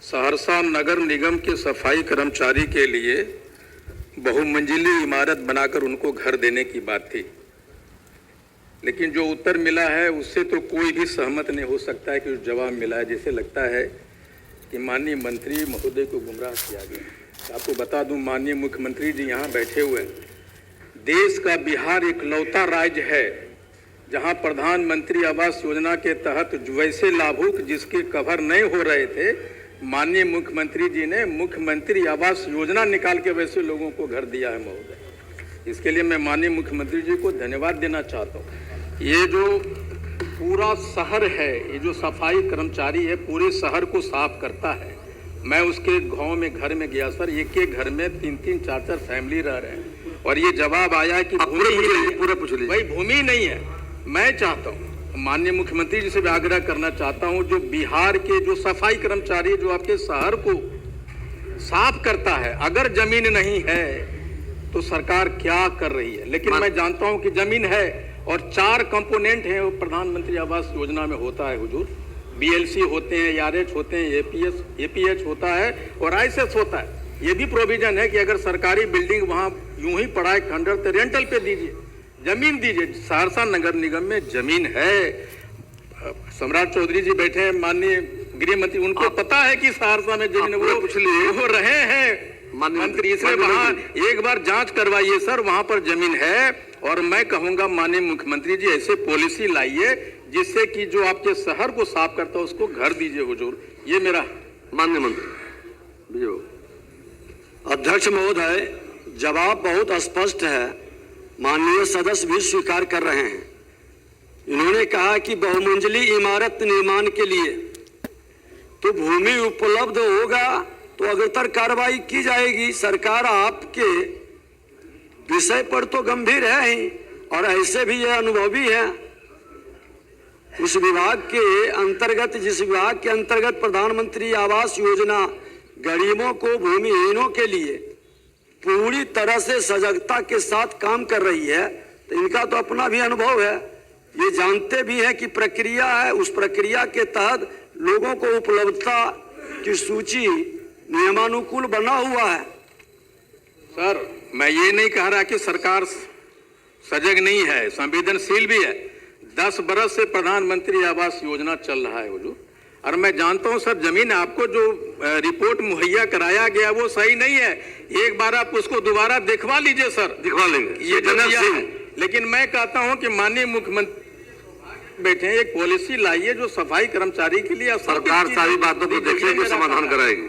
सहरसा नगर निगम के सफाई कर्मचारी के लिए बहुमंजिली इमारत बनाकर उनको घर देने की बात थी, लेकिन जो उत्तर मिला है उससे तो कोई भी सहमत नहीं हो सकता है कि जो जवाब मिला है, जैसे लगता है कि माननीय मंत्री महोदय को गुमराह किया गया। आपको बता दूं, माननीय मुख्यमंत्री जी यहाँ बैठे हुए हैं। देश का बिहार इकलौता राज्य है जहाँ प्रधानमंत्री आवास योजना के तहत वैसे लाभुक जिसके कवर नहीं हो रहे थे, माननीय मुख्यमंत्री जी ने मुख्यमंत्री आवास योजना निकाल के वैसे लोगों को घर दिया है महोदय। इसके लिए मैं माननीय मुख्यमंत्री जी को धन्यवाद देना चाहता हूँ। ये जो पूरा शहर है, ये जो सफाई कर्मचारी है पूरे शहर को साफ करता है। मैं उसके गांव में घर में गया सर, एक एक घर में 3-3, 4-4 फैमिली रह रहे हैं और ये जवाब आया कि पूरा पूछ लीजिए भाई भूमि नहीं है। मैं चाहता हूँ, माननीय मुख्यमंत्री जी से भी आग्रह करना चाहता हूँ, जो बिहार के जो सफाई कर्मचारी जो आपके शहर को साफ करता है, अगर जमीन नहीं है तो सरकार क्या कर रही है। लेकिन मैं जानता हूँ कि जमीन है और 4 कंपोनेंट हैं वो प्रधानमंत्री आवास योजना में होता है हुजूर। BLC होते हैं, ARH होते हैं, APH होता है और ISS होता है। ये भी प्रोविजन है कि अगर सरकारी बिल्डिंग वहाँ यूं ही पड़ा है खंडर तो रेंटल पे दीजिए, जमीन दीजिए। सहरसा नगर निगम में जमीन है। सम्राट चौधरी जी बैठे हैं, माननीय गृह मंत्री, उनको पता है कि सहरसा में जमीन वो रहे हैं मंत्री, इसलिए वहाँ एक बार जांच करवाइए सर, वहाँ पर जमीन है। और मैं कहूँगा माननीय मुख्यमंत्री जी ऐसे पॉलिसी लाइए जिससे कि जो आपके शहर को साफ करता है उसको घर दीजिए हुजूर। ये मेरा माननीय मंत्री। अध्यक्ष महोदय, जवाब बहुत स्पष्ट है, माननीय सदस्य भी स्वीकार कर रहे हैं। इन्होंने कहा कि बहुमंजिली इमारत निर्माण के लिए तो भूमि उपलब्ध होगा तो अग्रतर कार्रवाई की जाएगी। सरकार आपके विषय पर तो गंभीर है ही और ऐसे भी यह अनुभवी है। उस विभाग के अंतर्गत, जिस विभाग के अंतर्गत प्रधानमंत्री आवास योजना गरीबों को, भूमिहीनों के लिए पूरी तरह से सजगता के साथ काम कर रही है, तो इनका तो अपना भी अनुभव है। ये जानते भी हैं कि प्रक्रिया है, उस प्रक्रिया के तहत लोगों को उपलब्धता की सूची नियमानुकूल बना हुआ है। सर, मैं ये नहीं कह रहा कि सरकार सजग नहीं है, संवेदनशील भी है। 10 बरस से प्रधानमंत्री आवास योजना चल रहा है हुजूर, और मैं जानता हूं सर, जमीन आपको जो रिपोर्ट मुहैया कराया गया वो सही नहीं है। एक बार आप उसको दोबारा दिखवा लीजिए सर। दिखवा लेंगे, ये जनाब है। लेकिन मैं कहता हूं कि माननीय मुख्यमंत्री बैठे हैं, एक पॉलिसी लाइए जो सफाई कर्मचारी के लिए सरकार सारी बातों को देखेगी, समाधान कराएगी।